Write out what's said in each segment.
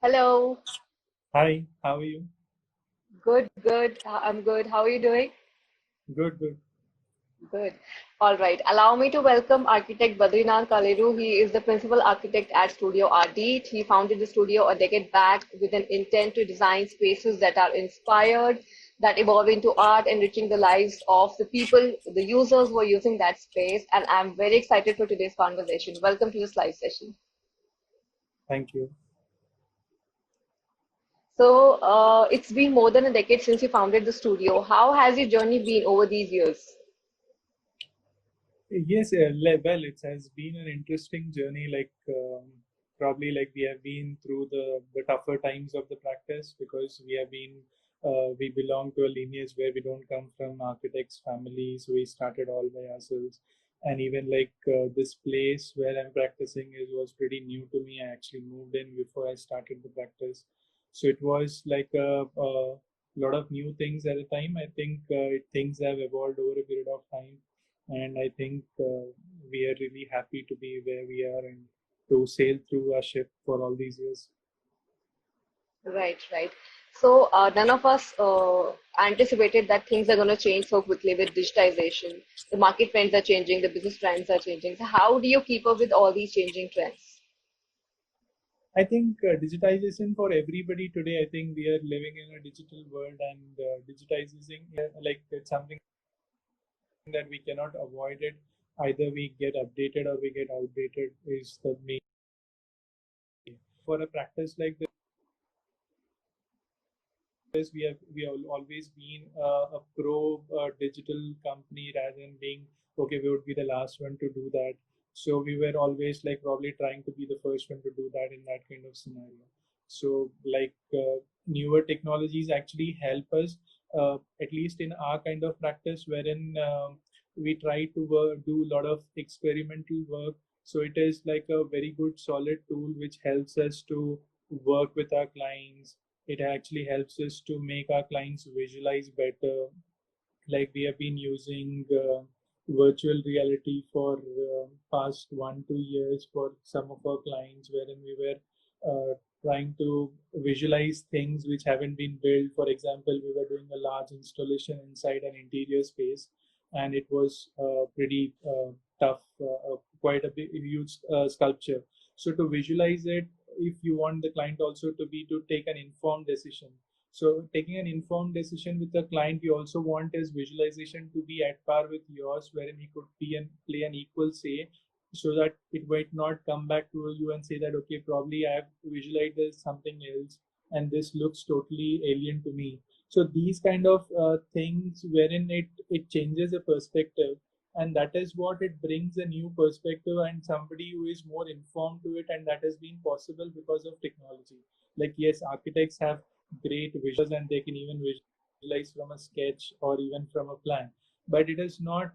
Hello. Hi, how are you? Good, good. I'm good. How are you doing? Good, good. Good. All right. Allow me to welcome architect Badrinath Kaleru. He is the principal architect at Studio Ardete. He founded the studio a decade back with an intent to design spaces that are inspired, that evolve into art, enriching the lives of the people, the users who are using that space. And I'm very excited for today's conversation. Welcome to this live session. Thank you. So, it's been more than a decade since you founded the studio. How has your journey been over these years? Yes, well, it has been an interesting journey. Probably like we have been through the tougher times of the practice because we belong to a lineage where we don't come from architects' families. We started all by ourselves, and even this place where I'm practicing is was pretty new to me. I actually moved in before I started the practice, so it was like a lot of new things at a time. I think things have evolved over a period of time, and I think we are really happy to be where we are and to sail through our ship for all these years. Right, right. So, none of us anticipated that things are going to change so quickly with digitization. The market trends are changing, the business trends are changing. So, how do you keep up with all these changing trends? I think digitization for everybody today. I think we are living in a digital world, and digitizing, like it's something that we cannot avoid it. Either we get updated or we get outdated is the main. For a practice like this, we have always been a pro digital company rather than being okay. We would be the last one to do that. So we were always like probably trying to be the first one to do that in that kind of scenario. So newer technologies actually help us, at least in our kind of practice, wherein we try to do a lot of experimental work. So it is like a very good solid tool which helps us to work with our clients. It actually helps us to make our clients visualize better. Like we have been using virtual reality for past 1 2 years for some of our clients, wherein we were trying to visualize things which haven't been built. For example, we were doing a large installation inside an interior space, and it was pretty tough, quite a big huge sculpture. So to visualize it, if you want the client also to be to take an informed decision, so taking an informed decision with the client, you also want his visualization to be at par with yours, wherein he could play an equal say, so that it might not come back to you and say that, okay, probably I have visualized as something else and this looks totally alien to me. So these kind of things wherein it changes a perspective, and that is what it brings a new perspective and somebody who is more informed to it, and that has been possible because of technology. Like yes, architects have great visuals and they can even visualize from a sketch or even from a plan, but it is not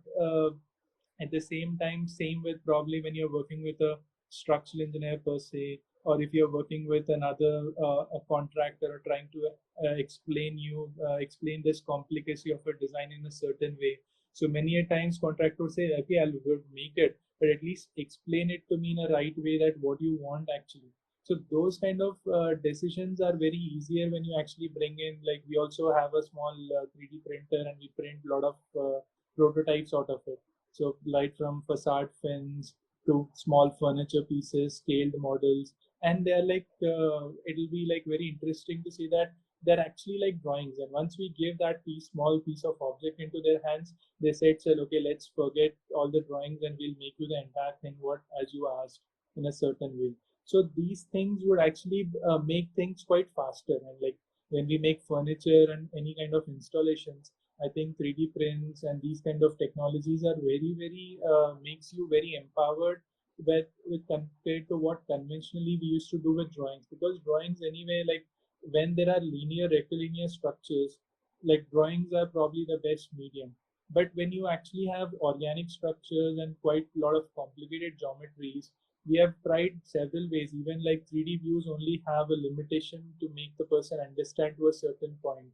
at the same time same with probably when you're working with a structural engineer per se, or if you're working with another a contractor or trying to explain this complicacy of a design in a certain way. So many a times contractors say, okay, I'll make it, but at least explain it to me in a right way that what you want actually. So those kind of decisions are very easier when you actually bring in, like we also have a small 3D printer and we print a lot of prototypes out of it. So right from facade fins to small furniture pieces, scaled models, and they're it'll be like very interesting to see that they're actually like drawings. And once we give that small piece of object into their hands, they said, okay, let's forget all the drawings and we'll make you the entire thing what as you asked in a certain way. So these things would actually make things quite faster. And like when we make furniture and any kind of installations, I think 3D prints and these kind of technologies are very, very makes you very empowered with compared to what conventionally we used to do with drawings. Because drawings anyway, like when there are linear, rectilinear structures, like drawings are probably the best medium. But when you actually have organic structures and quite a lot of complicated geometries, we have tried several ways. Even like 3D views only have a limitation to make the person understand to a certain point,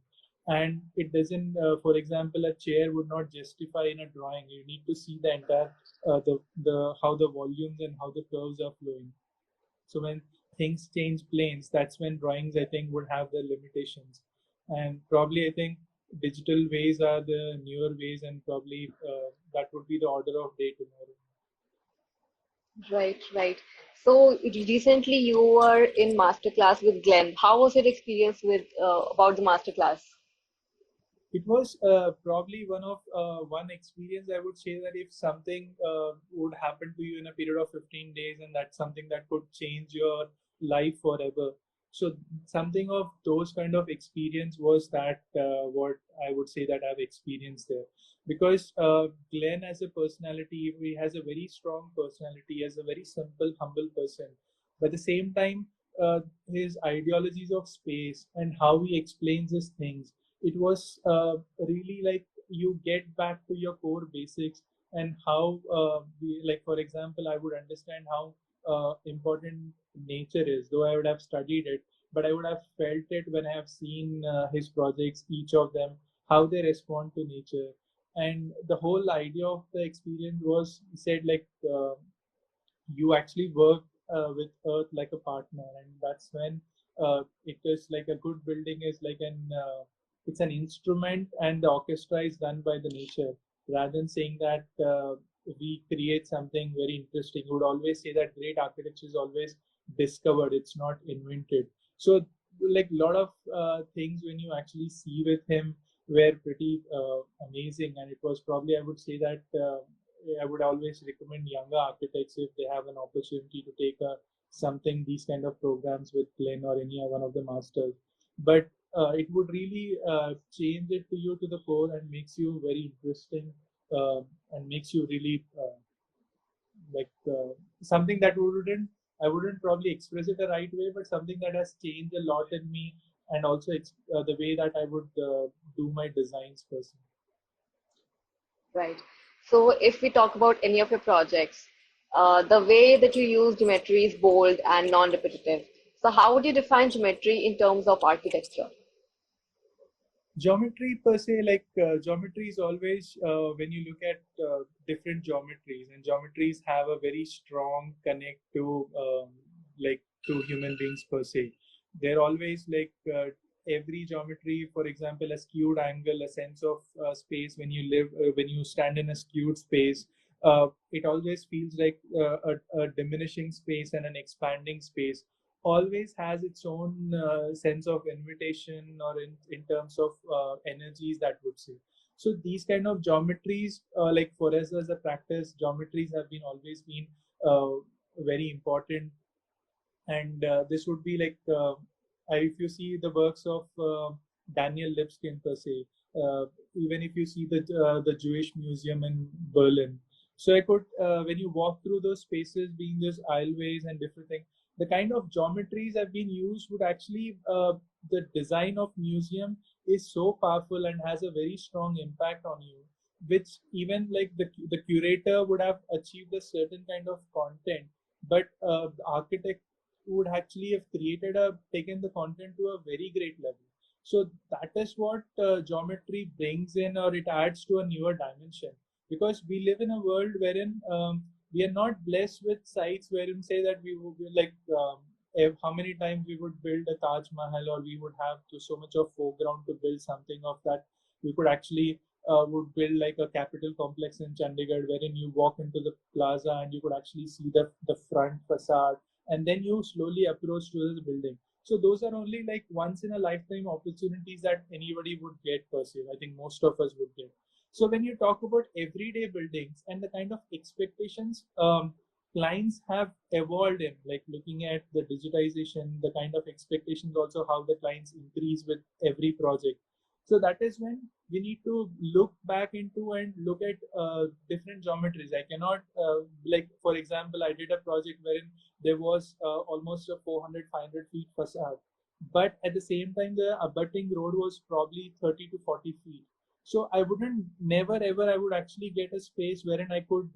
and it doesn't for example, a chair would not justify in a drawing. You need to see the entire the how the volumes and how the curves are flowing. So when things change planes, that's when drawings I think would have their limitations. And probably I think digital ways are the newer ways, and probably that would be the order of day tomorrow. Right, right. So recently you were in masterclass with Glenn. How was your experience with about the masterclass? It was probably one experience. I would say that if something would happen to you in a period of 15 days, and that's something that could change your life forever. So something of those kind of experience was that what I would say that I've experienced there. Because Glenn as a personality, he has a very strong personality, as a very simple, humble person. But at the same time, his ideologies of space and how he explains his things, it was really like you get back to your core basics, and how like for example, I would understand how important nature is, though I would have studied it, but I would have felt it when I have seen his projects, each of them, how they respond to nature. And the whole idea of the experience was, he said, like you actually work with earth like a partner, and that's when it is like a good building is like an it's an instrument, and the orchestra is done by the nature, rather than saying that we create something very interesting. We would always say that great architecture is always discovered, it's not invented. So like a lot of things when you actually see with him were pretty amazing. And it was probably, I would say that I would always recommend younger architects, if they have an opportunity, to take something, these kind of programs with Glenn or any one of the masters. But it would really change it to you to the core, and makes you very interesting, and makes you really like something that wouldn't I wouldn't probably express it the right way, but something that has changed a lot in me, and also the way that I would do my designs personally. Right. So if we talk about any of your projects, the way that you use geometry is bold and non-repetitive. So how would you define geometry in terms of architecture? Geometry per se, like geometry is always when you look at different geometries, and geometries have a very strong connect to like to human beings per se. They're always like every geometry, for example, a skewed angle, a sense of space. When you live when you stand in a skewed space, it always feels like a diminishing space and an expanding space, always has its own sense of invitation, or in terms of energies, that would say. So these kind of geometries, like for us as a practice, geometries have been always been uh, very important. And this would be like if you see the works of Daniel Lipskin per se, even if you see the Jewish Museum in Berlin. So I could, when you walk through those spaces, being those aisleways and different things, the kind of geometries have been used would actually the design of museum is so powerful and has a very strong impact on you, which even like the curator would have achieved a certain kind of content, but the architect would actually have created a taken the content to a very great level. So that is what geometry brings in, or it adds to a newer dimension, because we live in a world wherein we are not blessed with sites wherein say that we would be like how many times we would build a Taj Mahal, or we would have to so much of foreground to build something of that. We could actually would build like a capital complex in Chandigarh, wherein you walk into the plaza and you could actually see the front facade, and then you slowly approach to the building. So those are only like once in a lifetime opportunities that anybody would get per se. I think most of us would get. So when you talk about everyday buildings and the kind of expectations clients have evolved in, like looking at the digitization, the kind of expectations, also how the clients increase with every project. So that is when we need to look back into and look at different geometries. I cannot, like, for example, I did a project wherein there was almost a 400, 500 feet facade. But at the same time, the abutting road was probably 30 to 40 feet. So I wouldn't, never ever, I would actually get a space wherein I could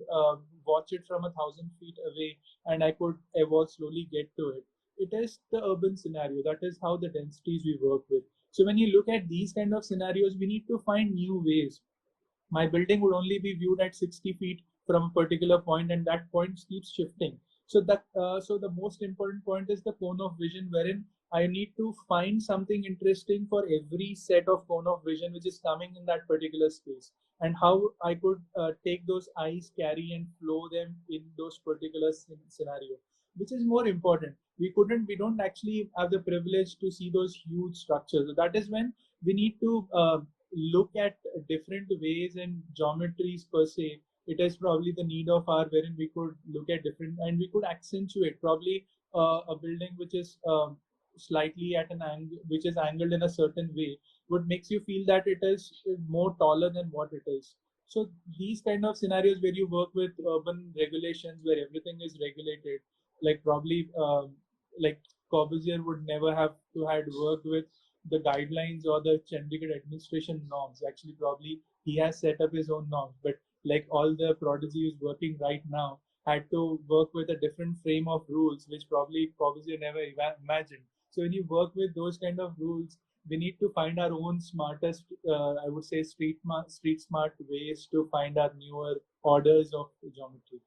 watch it from 1,000 feet away, and I could ever slowly get to it. It is the urban scenario. That is how the densities we work with. So when you look at these kind of scenarios, we need to find new ways. My building would only be viewed at 60 feet from a particular point, and that point keeps shifting. So the most important point is the cone of vision, wherein I need to find something interesting for every set of cone of vision which is coming in that particular space, and how I could take those eyes, carry and flow them in those particular scenario, which is more important. We don't actually have the privilege to see those huge structures. So that is when we need to look at different ways and geometries per se. It is probably the need of our wherein we could look at different and we could accentuate probably a building which is slightly at an angle, which is angled in a certain way, would makes you feel that it is more taller than what it is. So these kind of scenarios where you work with urban regulations where everything is regulated, like probably like Corbusier would never have to had worked with the guidelines or the Chandigarh administration norms. Actually, probably he has set up his own norms, but like all the prodigy is working right now had to work with a different frame of rules, which probably Corbusier never imagined. So when you work with those kind of rules, we need to find our own smartest, I would say, street smart ways to find our newer orders of geometry.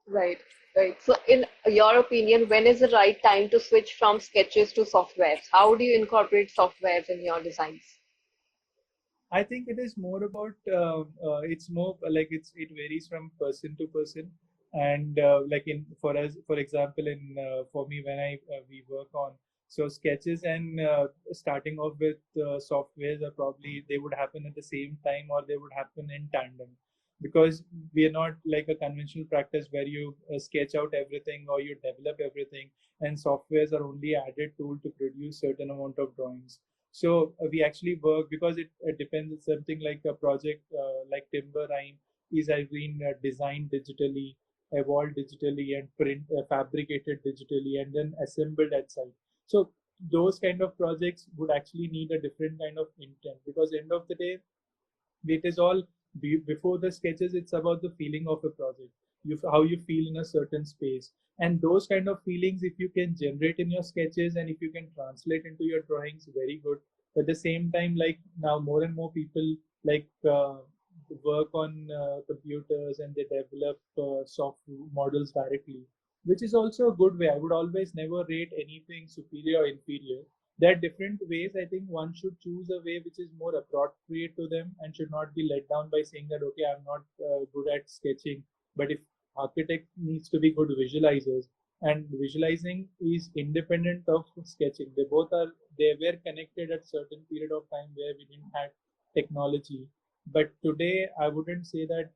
Right, right. So, in your opinion, when is the right time to switch from sketches to softwares? How do you incorporate softwares in your designs? I think it is more about it's more like it varies from person to person, and like in for us, for example, in for me when I we work on so sketches and starting off with softwares are probably they would happen at the same time or they would happen in tandem, because we are not like a conventional practice where you sketch out everything or you develop everything, and softwares are only added tool to produce certain amount of drawings. So we actually work because it depends. It's something like a project like Timber Rhyme is has been designed digitally, evolved digitally, and fabricated digitally, and then assembled at site. So those kind of projects would actually need a different kind of intent, because end of the day it is all before the sketches. It's about the feeling of a project, how you feel in a certain space, and those kind of feelings if you can generate in your sketches and if you can translate into your drawings, very good. But at the same time, like now more and more people like work on computers and they develop soft models directly, which is also a good way. I would always never rate anything superior or inferior. There are different ways. I think one should choose a way which is more appropriate to them and should not be let down by saying that, okay, I'm not good at sketching. But if architect needs to be good visualizers, and visualizing is independent of sketching. They were connected at certain period of time where we didn't have technology. But today, I wouldn't say that,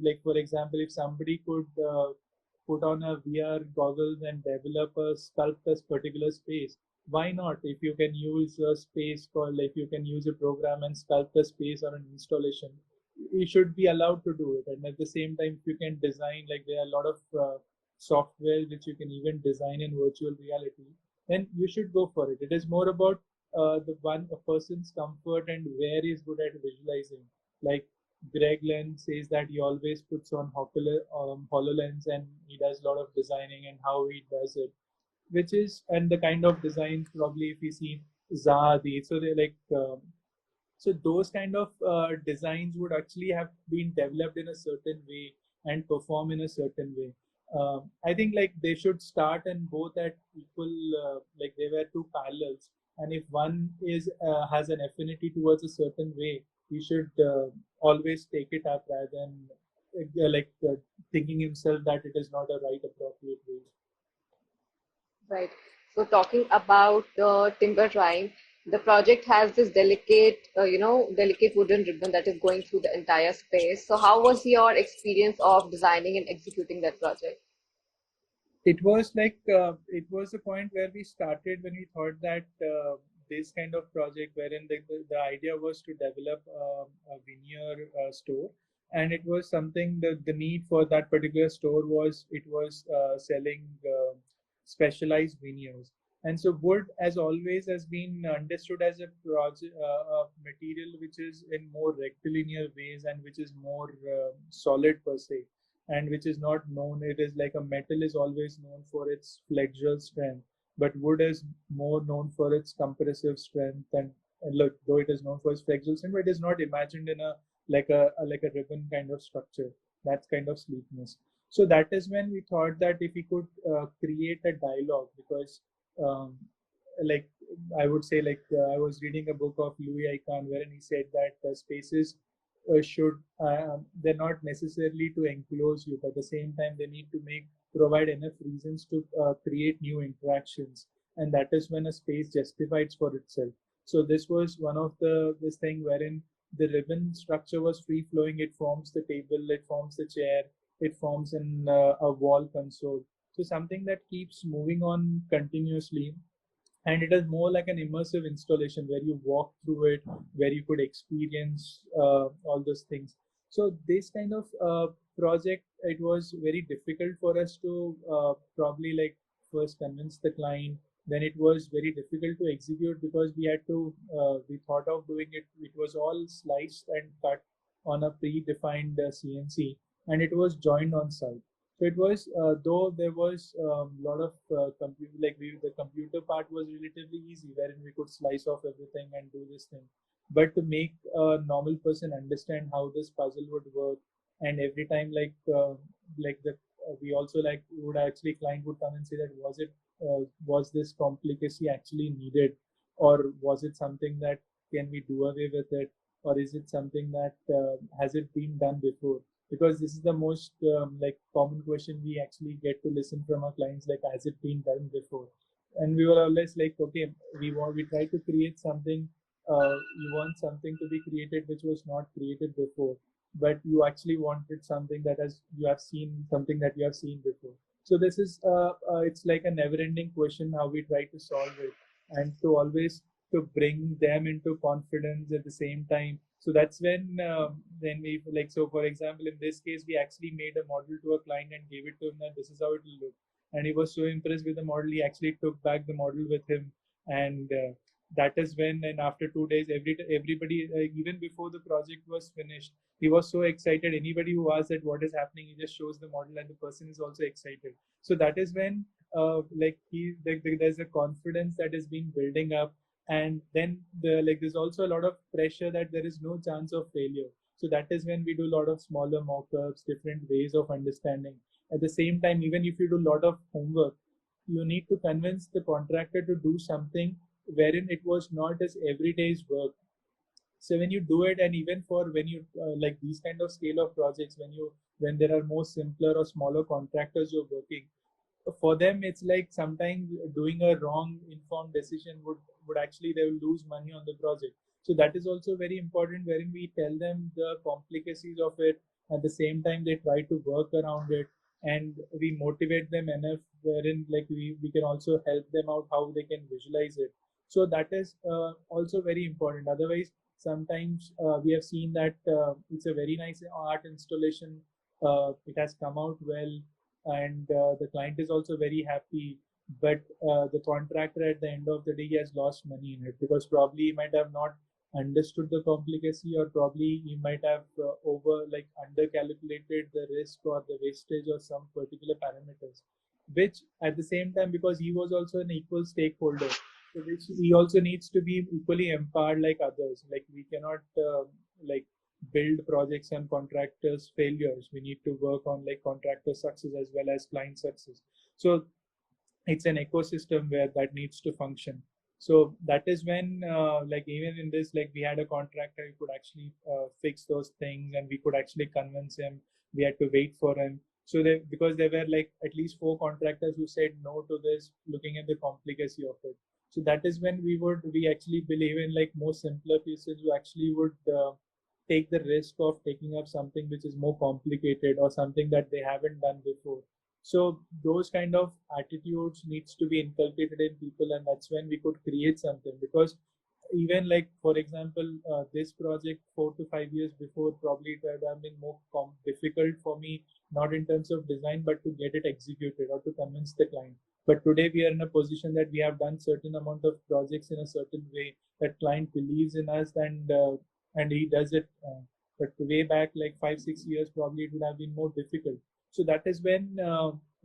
like, for example, if somebody could put on a VR goggles and develop a sculpt a particular space, why not? If you can use a space called, like you can use a program and sculpt a space or an installation, you should be allowed to do it. And at the same time, if you can design, like there are a lot of software which you can even design in virtual reality, then you should go for it. It is more about a person's comfort and where he's good at visualizing. Like Greg Len says that he always puts on HoloLens and he does a lot of designing and how he does it, which is and the kind of designs probably if you see Zahadi, so they're like so those kind of designs would actually have been developed in a certain way and perform in a certain way. I think like they should start and both at equal, like they were two parallels. And if one is has an affinity towards a certain way, he should always take it up rather than thinking himself that it is not a right appropriate way. Right. So, talking about the timber rhyme, the project has this delicate wooden ribbon that is going through the entire space. So, how was your experience of designing and executing that project? It was like it was a point where we started when we thought that this kind of project wherein the idea was to develop a veneer store, and it was something that the need for that particular store was it was selling specialized veneers. And so wood as always has been understood as a project a material which is in more rectilinear ways and which is more solid per se, and which is not known. It is like a metal is always known for its flexural strength, but wood is more known for its compressive strength. And look, though it is known for its flexural strength, but it is not imagined in a like a ribbon kind of structure. That's kind of sleekness. So that is when we thought that if we could create a dialogue, because um, like I would say, I was reading a book of Louis Icahn wherein he said that spaces should they're not necessarily to enclose you, but at the same time they need to make provide enough reasons to create new interactions, and that is when a space justifies for itself. So this was one of the this thing wherein the ribbon structure was free flowing. It forms the table, it forms the chair, it forms in a wall console. So something that keeps moving on continuously, and it is more like an immersive installation where you walk through it, where you could experience all those things. So this kind of project, it was very difficult for us to probably like first convince the client. Then it was very difficult to execute because we had to we thought of doing it, it was all sliced and cut on a predefined CNC, and it was joined on site. So it was, though there was a lot of the computer part was relatively easy, wherein we could slice off everything and do this thing. But to make a normal person understand how this puzzle would work, and every time like the we also like would actually client would come and say that was this complicacy actually needed, or was it something that can we do away with it, or is it something that has it been done before? Because this is the most like common question we actually get to listen from our clients, like has it been done before? And we were always like, okay, we try to create something, you want something to be created which was not created before, but you actually wanted something that has you have seen something that you have seen before. So this is it's like a never ending question how we try to solve it, and to always to bring them into confidence at the same time. So that's when then we like, so for example, in this case we actually made a model to a client and gave it to him that this is how it will look, and he was so impressed with the model he actually took back the model with him. And that is when, and after 2 days, everybody even before the project was finished, he was so excited. Anybody who asks that what is happening, he just shows the model and the person is also excited. So that is when there's a confidence that is being building up. And then there's also a lot of pressure that there is no chance of failure. So that is when we do a lot of smaller mock-ups, different ways of understanding. At the same time, even if you do a lot of homework, you need to convince the contractor to do something wherein it was not as everyday's work. So when you do it, and even for when you like these kind of scale of projects, when there are more simpler or smaller contractors you're working, for them it's like sometimes doing a wrong informed decision would actually they will lose money on the project. So that is also very important, wherein we tell them the complicacies of it. At the same time they try to work around it, and we motivate them enough wherein like we can also help them out how they can visualize it. So that is also very important. Otherwise sometimes we have seen that it's a very nice art installation, it has come out well, and the client is also very happy, but the contractor at the end of the day he has lost money in it, because probably he might have not understood the complicacy, or probably he might have over like under calculated the risk or the wastage or some particular parameters, which at the same time, because he was also an equal stakeholder, so which he also needs to be equally empowered like others. Like we cannot like build projects and contractors failures. We need to work on like contractor success as well as client success. So it's an ecosystem where that needs to function. So that is when like even in this, like we had a contractor who could actually fix those things, and we could actually convince him. We had to wait for him. So they, because there were like at least 4 contractors who said no to this, looking at the complicacy of it. So that is when we actually believe in like more simpler pieces who actually would take the risk of taking up something which is more complicated or something that they haven't done before. So those kind of attitudes needs to be inculcated in people, and that's when we could create something. Because even like for example, this project 4 to 5 years before, probably it would have been more difficult for me, not in terms of design, but to get it executed or to convince the client. But today we are in a position that we have done certain amount of projects in a certain way that client believes in us, and he does it. But way back like 5 6 years, probably it would have been more difficult. So that is when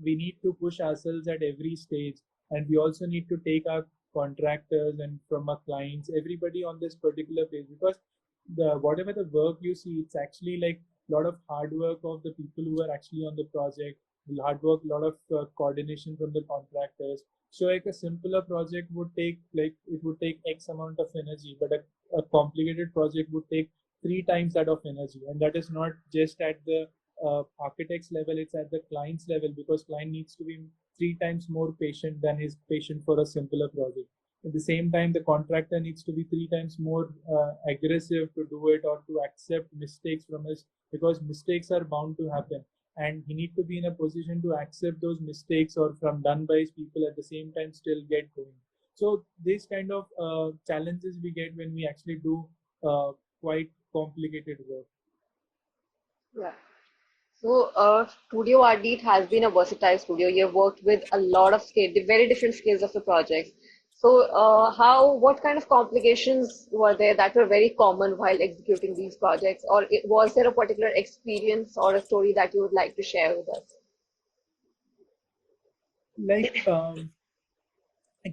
we need to push ourselves at every stage, and we also need to take our contractors and from our clients, everybody on this particular page, because the whatever the work you see, it's actually like lot of hard work of the people who are actually on the project, hard work, lot of coordination from the contractors. So like a simpler project would take like it would take X amount of energy, but a complicated project would take three times that of energy. And that is not just at the architect's level, it's at the client's level, because client needs to be three times more patient than is patient for a simpler project. At the same time, the contractor needs to be three times more aggressive to do it or to accept mistakes from us, because mistakes are bound to happen, and he need to be in a position to accept those mistakes or from done by his people, at the same time still get going. So these kind of challenges we get when we actually do quite complicated work. Yeah. So, Studio Ardete has been a versatile studio. You've worked with a lot of scale, the very different scales of the projects. So, what kind of complications were there that were very common while executing these projects? Or was there a particular experience or a story that you would like to share with us? Like,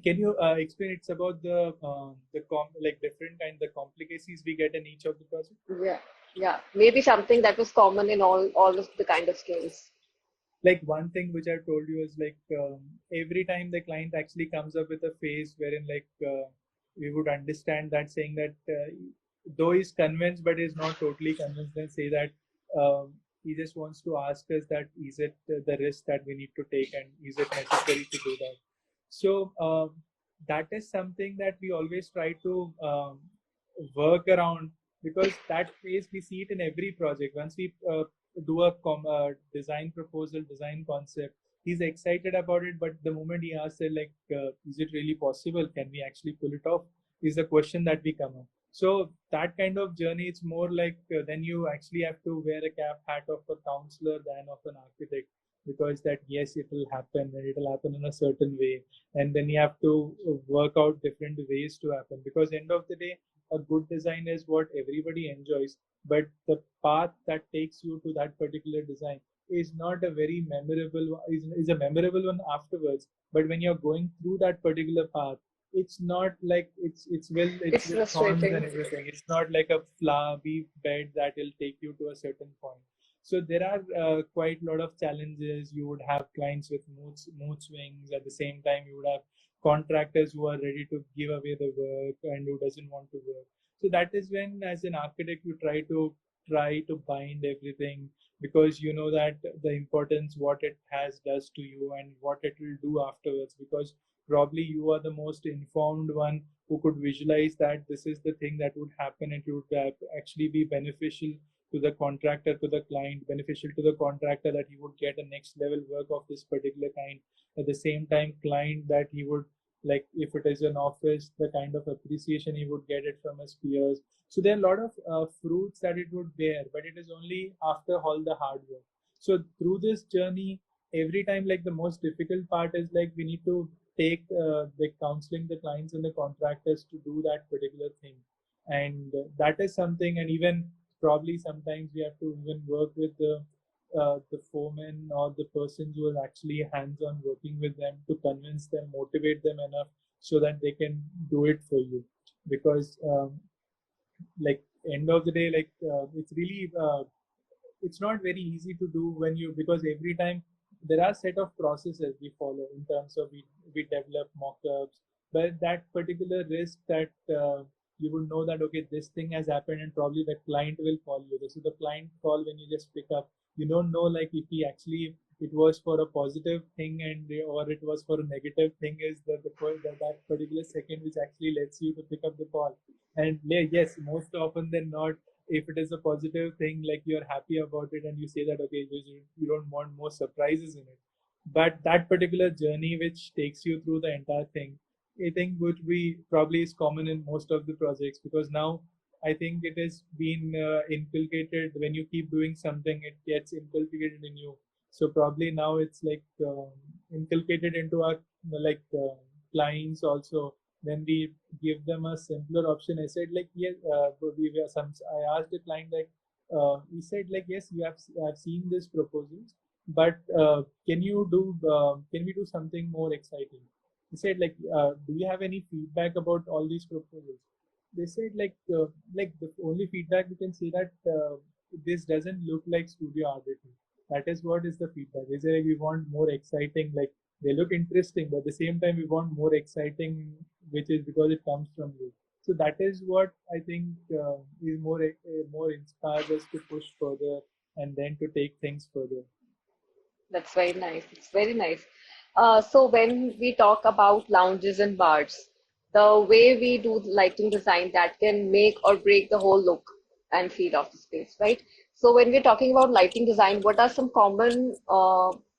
can you explain? It's about like different kind the complications we get in each of the project. Yeah, yeah. Maybe something that was common in all of the kind of scales. Like one thing which I've told you is like every time the client actually comes up with a phase wherein like we would understand that saying that though he's convinced but is not totally convinced, and say that he just wants to ask us that is it the risk that we need to take and is it necessary to do that. So that is something that we always try to work around, because that phase we see it in every project. Once we do a design proposal, design concept, he's excited about it, but the moment he asks it like is it really possible, can we actually pull it off, is the question that we come up. So that kind of journey, it's more like then you actually have to wear a cap hat of a counselor than of an architect, because that yes, it will happen and it will happen in a certain way, and then you have to work out different ways to happen, because end of the day a good design is what everybody enjoys, but the path that takes you to that particular design is not a very memorable one, is a memorable one afterwards, but when you're going through that particular path, it's not like it's It's with thorns frustrating. and everything. It's not like a flowery bed that will take you to a certain point. So there are quite a lot of challenges. You would have clients with mood swings. At the same time, you would have contractors who are ready to give away the work and who doesn't want to work. So that is when, as an architect, you try to bind everything, because you know that the importance what it has does to you and what it will do afterwards. Because probably you are the most informed one who could visualize that this is the thing that would happen, and it would actually be beneficial to the contractor, to the client, beneficial to the contractor that he would get a next level work of this particular kind. At the same time, client that he would like, if it is an office, the kind of appreciation he would get it from his peers. So there are a lot of fruits that it would bear, but it is only after all the hard work. So through this journey, every time, like the most difficult part is like we need to take the counseling the clients and the contractors to do that particular thing, and that is something. And even probably sometimes we have to even work with the foreman or the persons who are actually hands-on working with them to convince them, motivate them enough so that they can do it for you. Because like end of the day, like it's really it's not very easy to do when you, because every time there are set of processes we follow in terms of we develop mock-ups, but that particular risk that you would know that okay, this thing has happened and probably the client will call you. This is the client call when you just pick up. You don't know like if he actually it was for a positive thing and or it was for a negative thing, is that particular second which actually lets you to pick up the call. And yes, most often than not, if it is a positive thing, like you're happy about it and you say that okay, you don't want more surprises in it. But that particular journey which takes you through the entire thing, I think would be probably is common in most of the projects, because now I think it has been inculcated. When you keep doing something, it gets inculcated in you. So probably now it's like inculcated into our like clients also. When we give them a simpler option, I said like yes, we were some. I asked the client like, he said like yes, I've seen this proposals, but can we do something more exciting? He said like, do you have any feedback about all these proposals? They said like the only feedback we can say that. this doesn't look like Studio Ardete. That is what is the feedback. They say like, we want more exciting, like they look interesting, but at the same time we want more exciting, which is because it comes from you. So that is what I think is more inspires us to push further and then to take things further. That's very nice. It's very nice. So when we talk about lounges and bars, the way we do lighting design that can make or break the whole look and feel of the space, right? So when we're talking about lighting design, what are some common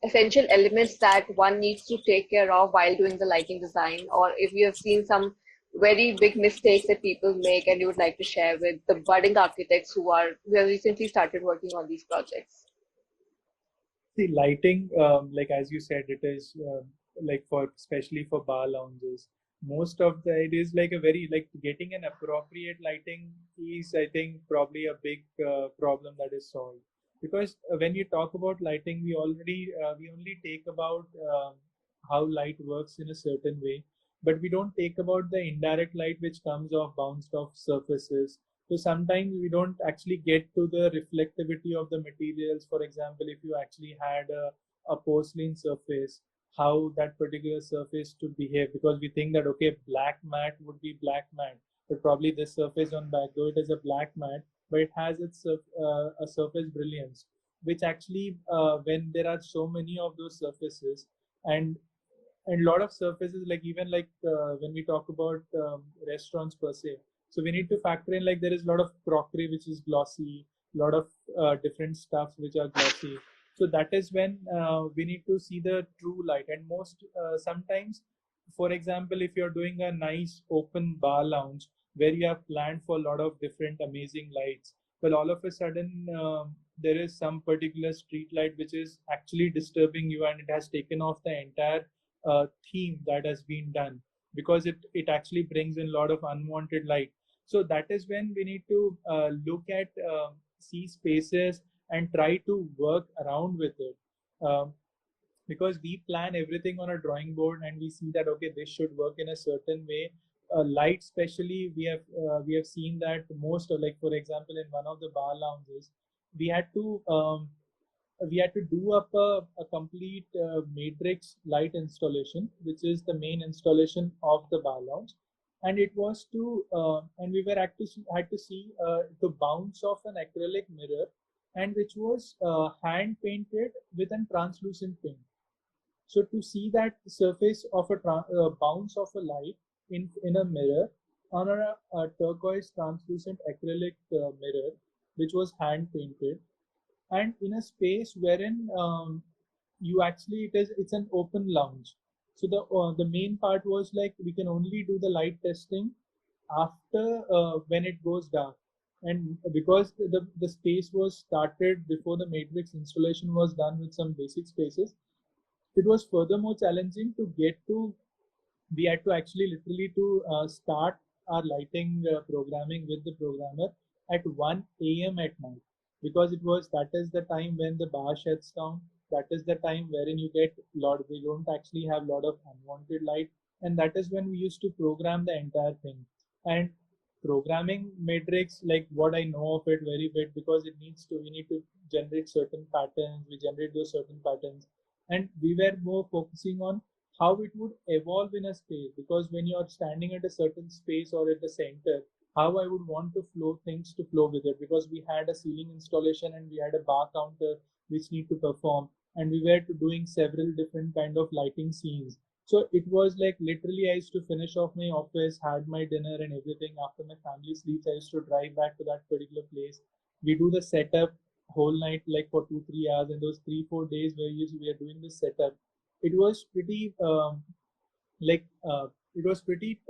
essential elements that one needs to take care of while doing the lighting design? Or if you have seen some very big mistakes that people make and you would like to share with the budding architects who have recently started working on these projects? See, lighting, like as you said, it is like for especially for bar lounges. Most of the it is like a very like getting an appropriate lighting is I think probably a big problem that is solved because when you talk about lighting, we only take about how light works in a certain way, but we don't take about the indirect light which comes off bounced off surfaces. So sometimes we don't actually get to the reflectivity of the materials. For example, if you actually had a porcelain surface, how that particular surface to behave, because we think that okay, black matte would be black matte, but probably this surface on back, though it is a black matte, but it has its a surface brilliance, which actually when there are so many of those surfaces and a lot of surfaces like even like when we talk about restaurants per se, so we need to factor in like there is a lot of crockery which is glossy, a lot of different stuffs which are glossy. So that is when we need to see the true light. And most sometimes, for example, if you're doing a nice open bar lounge where you have planned for a lot of different amazing lights, well, all of a sudden there is some particular street light which is actually disturbing you and it has taken off the entire theme that has been done because it actually brings in a lot of unwanted light. So that is when we need to look at see spaces and try to work around with it. Because we plan everything on a drawing board and we see that okay, this should work in a certain way. Light especially, we have seen that most of, like for example, in one of the bar lounges we had to do up a complete matrix light installation, which is the main installation of the bar lounge. And it was to, and we were actually had to see the bounce of an acrylic mirror, and which was hand painted with a translucent paint. So to see that surface of a bounce of a light in a mirror on a turquoise translucent acrylic mirror, which was hand painted, and in a space wherein you actually it's an open lounge. So the main part was like we can only do the light testing after when it goes dark, and because the space was started before the matrix installation was done with some basic spaces, it was furthermore challenging to get to we had to actually literally to start our lighting programming with the programmer at 1 a.m. at night, because it was that is the time when the bar shuts down. That is the time wherein you get lot we don't actually have lot of unwanted light, and that is when we used to program the entire thing. And programming matrix, like what I know of it very bit, because it needs to we need to generate certain patterns, we generate those certain patterns, and we were more focusing on how it would evolve in a space, because when you're standing at a certain space or at the center, how I would want to flow things to flow with it, because we had a ceiling installation and we had a bar counter which need to perform, and we were doing several different kind of lighting scenes. So it was like literally I used to finish off my office, had my dinner and everything. After my family sleeps, I used to drive back to that particular place. We do the setup whole night like for 2 3 hours, and those 3 4 days where we are doing this setup, it was pretty like it was pretty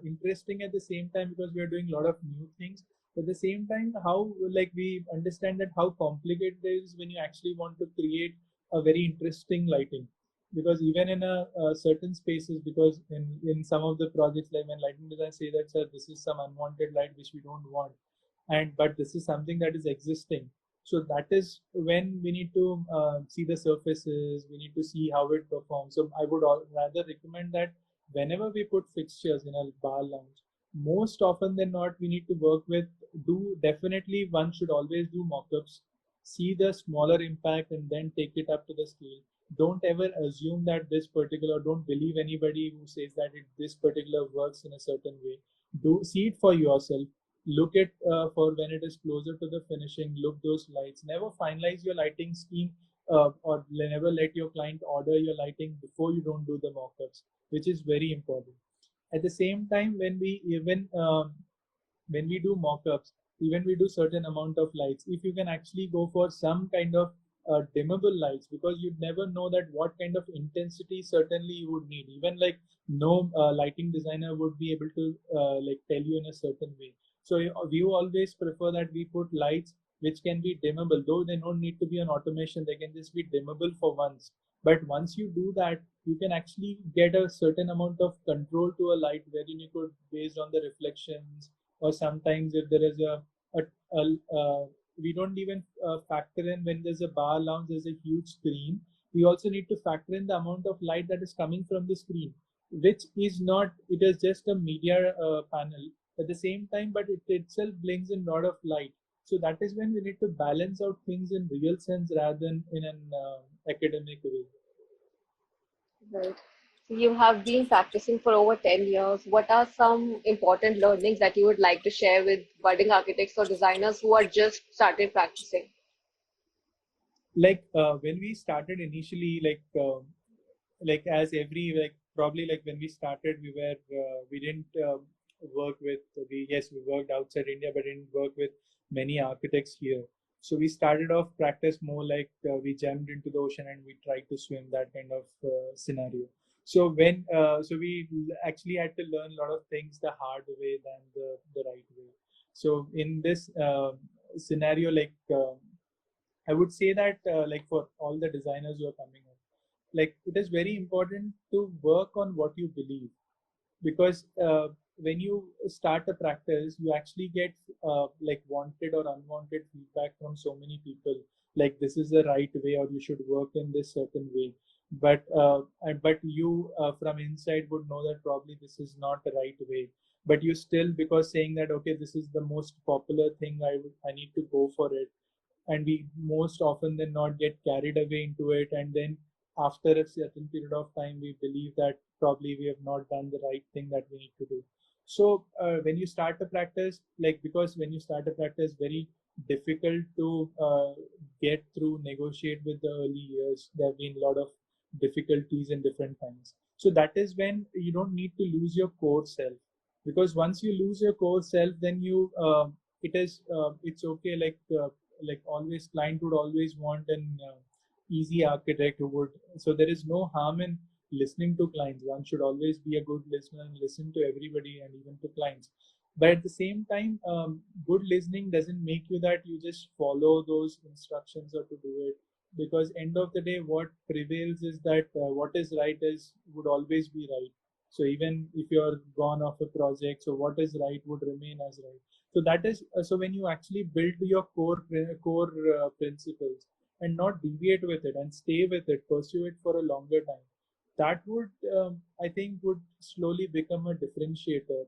interesting at the same time, because we are doing a lot of new things. But at the same time, how like we understand that how complicated it is when you actually want to create a very interesting lighting. Because even in a certain spaces, because in some of the projects, like when lighting design say that sir, this is some unwanted light which we don't want, and but this is something that is existing. So that is when we need to see the surfaces, we need to see how it performs. So I would rather recommend that whenever we put fixtures in a bar lounge, most often than not, we need to work with, definitely one should always do mock-ups, see the smaller impact and then take it up to the scale. Don't ever assume that this particular, don't believe anybody who says that this particular works in a certain way. Do see it for yourself. Look at for when it is closer to the finishing, look those lights. Never finalize your lighting scheme, or never let your client order your lighting before you don't do the mock-ups, which is very important. At the same time, when we do mock-ups, even we do certain amount of lights, if you can actually go for some kind of dimmable lights, because you'd never know that what kind of intensity certainly you would need. Even like no lighting designer would be able to like tell you in a certain way. So we always prefer that we put lights which can be dimmable, though they don't need to be an automation, they can just be dimmable for once. But once you do that, you can actually get a certain amount of control to a light wherein you could, based on the reflections, or sometimes if there is we don't even factor in when there's a bar lounge, there's a huge screen. We also need to factor in the amount of light that is coming from the screen, which is not, it is just a media panel at the same time, but it itself brings in a lot of light. So that is when we need to balance out things in real sense rather than in an academic way. Right. So you have been practicing for over 10 years. What are some important learnings that you would like to share with budding architects or designers who are just started practicing? Like when we started initially, like as every, like probably like when we started, we didn't work with, we yes, we worked outside India but didn't work with many architects here. So we started off practice more like we jumped into the ocean and we tried to swim, that kind of scenario. So we actually had to learn a lot of things the hard way than the right way. So in this scenario, I would say that like for all the designers who are coming up, like it is very important to work on what you believe, because when you start a practice, you actually get like wanted or unwanted feedback from so many people, like this is the right way or you should work in this certain way. But you from inside would know that probably this is not the right way, but you still, because saying that okay, this is the most popular thing, I need to go for it. And we most often than not get carried away into it, and then after a certain period of time we believe that probably we have not done the right thing that we need to do. So when you start a practice, like, because when you start a practice, very difficult to get through, negotiate with the early years. There have been a lot of difficulties in different times. So that is when you don't need to lose your core self, because once you lose your core self, then you it's okay, like always client would always want an easy architect who would, so there is no harm in listening to clients. One should always be a good listener and listen to everybody and even to clients. But at the same time, good listening doesn't make you that you just follow those instructions or to do it, because end of the day what prevails is that what is right is would always be right. So even if you're gone off a project, so what is right would remain as right. So that is so when you actually build your core principles and not deviate with it and stay with it, pursue it for a longer time, that would I think would slowly become a differentiator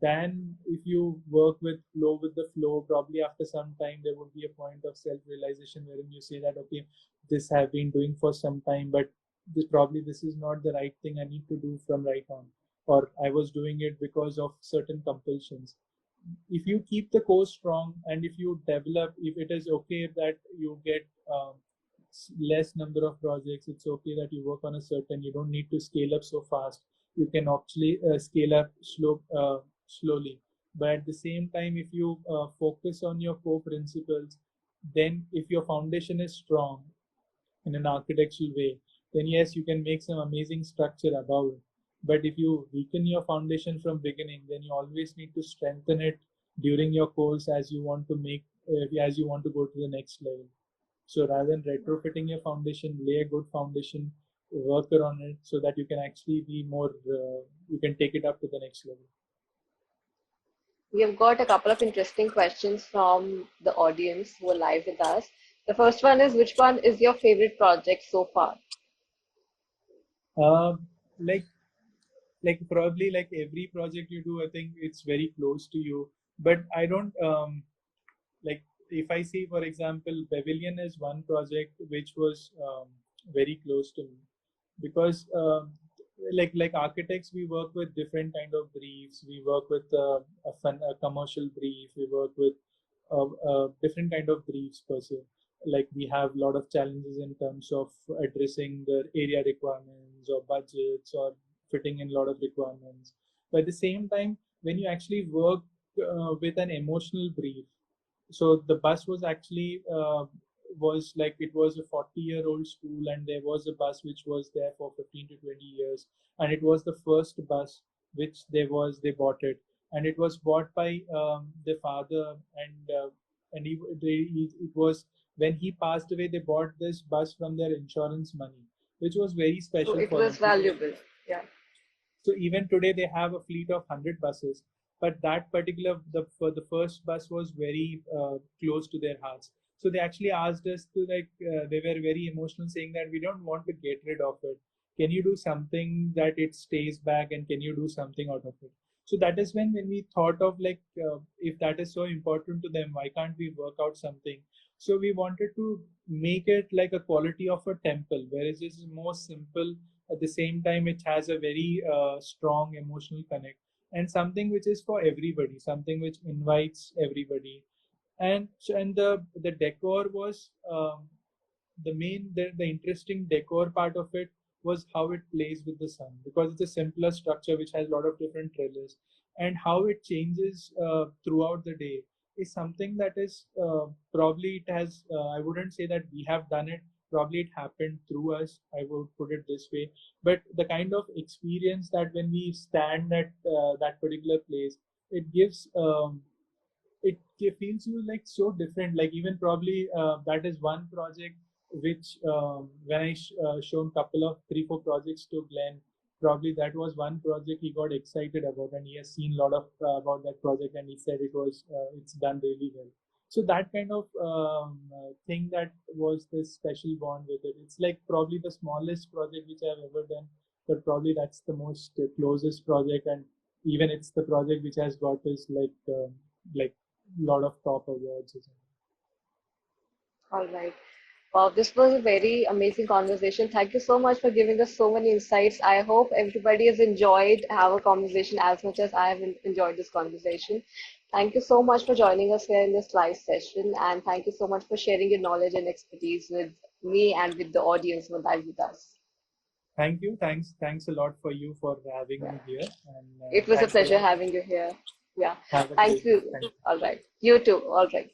than if you work with flow with the flow. Probably after some time there would be a point of self-realization wherein you say that okay, this I've been doing for some time, but this is not the right thing I need to do from right on, or I was doing it because of certain compulsions. If you keep the core strong and if you develop, if it is okay that you get less number of projects, it's okay that you work on a certain, you don't need to scale up so fast, you can actually scale up slowly. But at the same time, if you focus on your core principles, then if your foundation is strong in an architectural way, then yes, you can make some amazing structure above it. But if you weaken your foundation from beginning, then you always need to strengthen it during your course as you want to as you want to go to the next level. So rather than retrofitting your foundation, lay a good foundation, work on it so that you can actually be more, you can take it up to the next level. We have got a couple of interesting questions from the audience who are live with us. The first one is, which one is your favorite project so far? Uh, like like probably like every project you do, I think it's very close to you. But I don't like, if I see, for example, Pavilion is one project which was very close to me, because like architects, we work with different kind of briefs. We work with a commercial brief. We work with different kind of briefs per se. Like we have a lot of challenges in terms of addressing the area requirements or budgets or fitting in a lot of requirements. But at the same time, when you actually work with an emotional brief, so the bus was actually was like, it was a 40-year-old school, and there was a bus which was there for 15 to 20 years, and it was the first bus which they bought it, and it was bought by the father, and it was when he passed away, they bought this bus from their insurance money, which was very So special it for was them. valuable. Yeah. So even today they have a fleet of 100 buses, but that particular for the first bus was very close to their hearts. So they actually asked us to, like, they were very emotional, saying that we don't want to get rid of it. Can you do something that it stays back, and can you do something out of it? So that is when we thought of, like, if that is so important to them, why can't we work out something? So we wanted to make it like a quality of a temple, whereas this is more simple. At the same time, it has a very strong emotional connect, and something which is for everybody, something which invites everybody. And the decor was the interesting decor part of it was how it plays with the sun, because it's a simpler structure which has a lot of different trellis, and how it changes throughout the day is something that is probably it has I wouldn't say that we have done it, probably it happened through us, I would put it this way. But the kind of experience that when we stand at that particular place, it gives it feels you like so different. Like even probably that is one project which when I shown couple of 3 4 projects to Glenn, probably that was one project he got excited about, and he has seen a lot of about that project, and he said it's done really well. So that kind of thing, that was this special bond with it. It's like probably the smallest project which I've ever done, but probably that's the most closest project, and even it's the project which has got this like lot of top awards. All right. Wow, this was a very amazing conversation. Thank you so much for giving us so many insights. I hope everybody has enjoyed our conversation as much as I have enjoyed this conversation. Thank you so much for joining us here in this live session, and thank you so much for sharing your knowledge and expertise with me and with the audience who are live with us. Thank you. Thanks a lot for you for having Yeah. me here, and It was a thanks a pleasure lot. having you here. Yeah. Have a Thank great day. you. Thank you. All right. You too. All right.